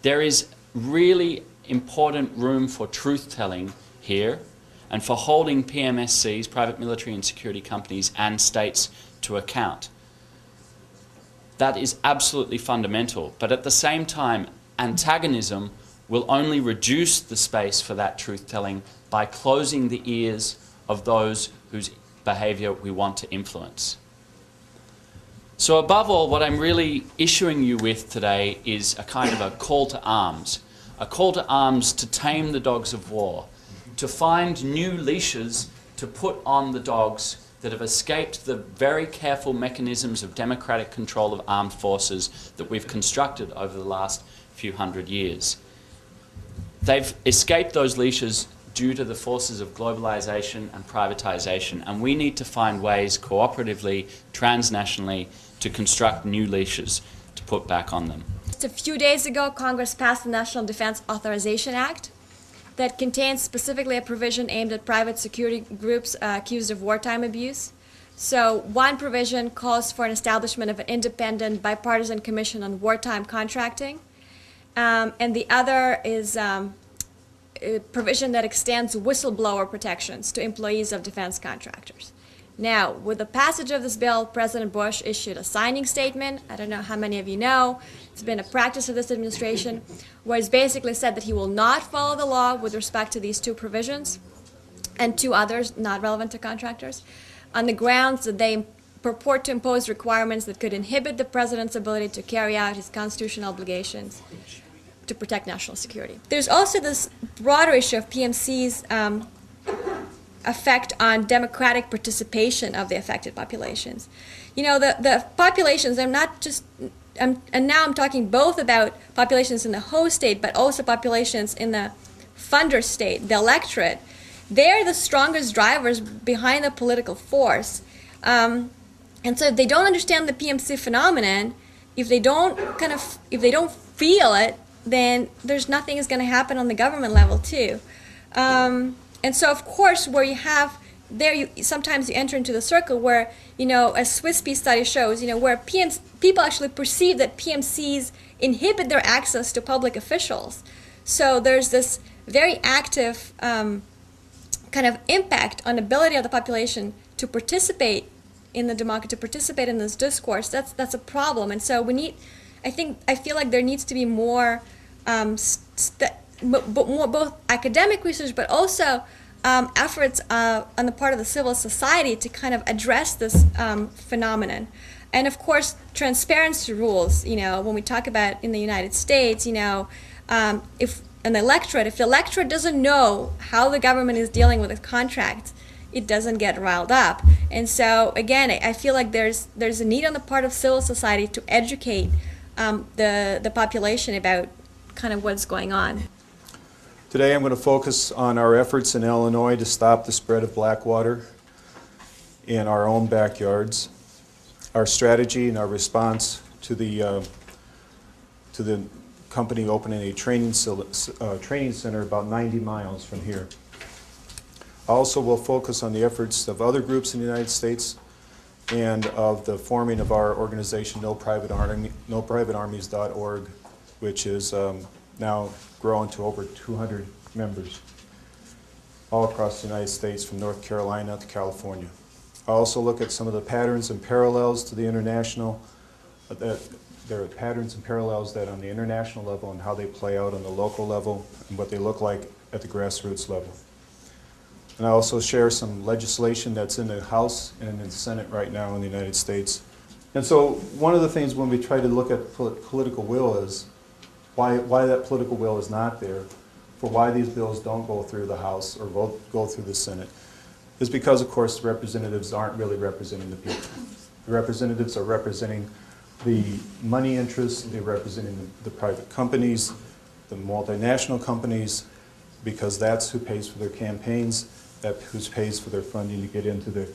There is really important room for truth-telling here and for holding PMSCs, private military and security companies, and states to account. That is absolutely fundamental, but at the same time, antagonism will only reduce the space for that truth-telling by closing the ears of those whose behaviour we want to influence. So above all, what I'm really issuing you with today is a kind of a call to arms to tame the dogs of war, to find new leashes to put on the dogs that have escaped the very careful mechanisms of democratic control of armed forces that we've constructed over the last few hundred years. They've escaped those leashes due to the forces of globalization and privatization, and we need to find ways cooperatively, transnationally, to construct new leashes to put back on them. Just a few days ago, Congress passed the National Defense Authorization Act that contains specifically a provision aimed at private security groups accused of wartime abuse. So one provision calls for an establishment of an independent bipartisan commission on wartime contracting, and the other is a provision that extends whistleblower protections to employees of defense contractors. Now, with the passage of this bill, President Bush issued a signing statement. I don't know how many of you know. It's been a practice of this administration where it's basically said that he will not follow the law with respect to these two provisions and two others not relevant to contractors on the grounds that they purport to impose requirements that could inhibit the president's ability to carry out his constitutional obligations to protect national security. There's also this broader issue of PMCs effect on democratic participation of the affected populations. You know, the populations, and now I'm talking both about populations in the host state, but also populations in the funder state, the electorate. They're the strongest drivers behind the political force. And so if they don't understand the PMC phenomenon, if they don't feel it, then there's nothing is going to happen on the government level too. And so, of course, where you have there, sometimes you enter into the circle where, you know, as Swiss Peace study shows, you know, where people actually perceive that PMCs inhibit their access to public officials. So there's this very active kind of impact on the ability of the population to participate in the democracy, to participate in this discourse. That's a problem. And so we need, I feel like there needs to be more both academic research, but also efforts on the part of the civil society to kind of address this phenomenon. And of course, transparency rules, you know, when we talk about in the United States, you know, if the electorate doesn't know how the government is dealing with its contracts, it doesn't get riled up. And so, again, I feel like there's a need on the part of civil society to educate the population about kind of what's going on. Today I'm going to focus on our efforts in Illinois to stop the spread of black water in our own backyards, our strategy and our response to the company opening a training center about 90 miles from here. Also, we'll focus on the efforts of other groups in the United States and of the forming of our organization, NoPrivateArmies.org, which is now grown to over 200 members all across the United States, from North Carolina to California. I also look at some of the patterns and parallels to the international, there are patterns and parallels that on the international level and how they play out on the local level and what they look like at the grassroots level. And I also share some legislation that's in the House and in the Senate right now in the United States. And so one of the things when we try to look at political will is why that political will is not there, for why these bills don't go through the House or go through the Senate, is because, of course, the representatives aren't really representing the people. The representatives are representing the money interests, they're representing the private companies, the multinational companies, because that's who pays for their campaigns, that's who pays for their funding to get into the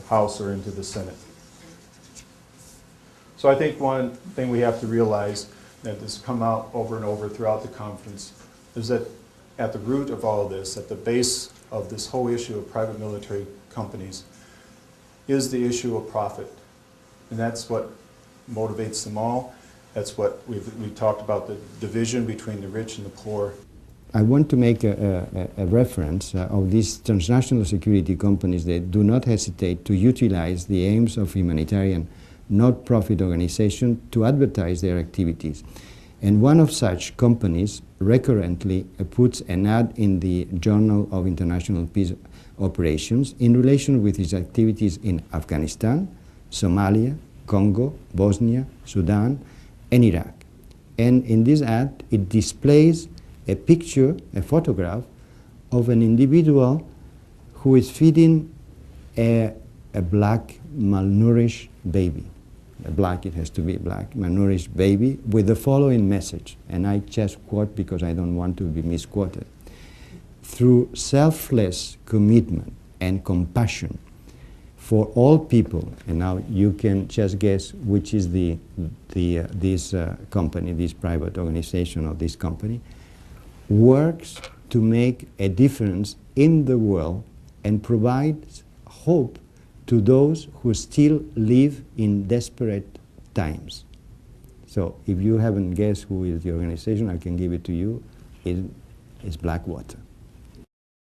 House or into the Senate. So I think one thing we have to realize that has come out over and over throughout the conference is that at the root of all of this, at the base of this whole issue of private military companies, is the issue of profit. And that's what motivates them all. That's what we talked about, the division between the rich and the poor. I want to make a reference of these transnational security companies that do not hesitate to utilize the aims of humanitarian not-profit organizations to advertise their activities. And one of such companies recurrently puts an ad in the Journal of International Peace Operations in relation with its activities in Afghanistan, Somalia, Congo, Bosnia, Sudan, and Iraq. And in this ad, it displays a picture, a photograph of an individual who is feeding a black, malnourished baby. It has to be a black, malnourished baby, with the following message, and I just quote because I don't want to be misquoted. Through selfless commitment and compassion for all people, and now you can just guess which is this company, this private organization or this company, works to make a difference in the world and provides hope to those who still live in desperate times. So if you haven't guessed who is the organization, I can give it to you. It's Blackwater.